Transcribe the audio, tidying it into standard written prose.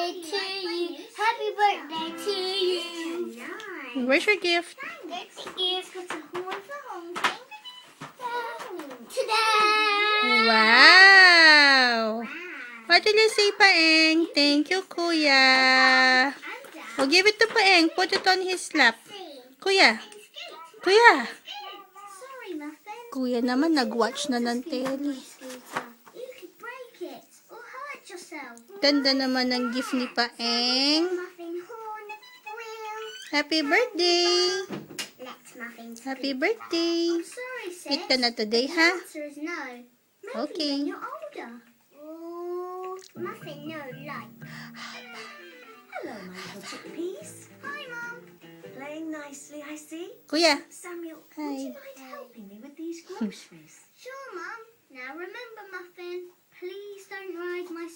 birthday to you. Happy birthday to you. Where's your gift? That's a gift. Got a horn for honking. Ta-da! Wow! What did you say, Paeng? Thank you, Kuya. Oh, give it to Paeng. Put it on his lap. Kuya. Kuya. Sorry, Muffin. Kuya naman, nag-watch na ng telly. You could break it or hurt yourself. Ganda naman ng gift ni Paeng. Muffin horn will. Happy birthday! Let's Muffin. Happy birthday! Sorry, sis. Eat ka na today, ha? The answer is no. Maybe Okay. when you're older. Oh, Muffin, no, like. Hello, my little chickpeas. Hi, Mum. Playing nicely, I see. Kuya. Samuel, Hi. would you mind helping me with these groceries? Sure, Mum. Now remember, Muffin, please don't ride my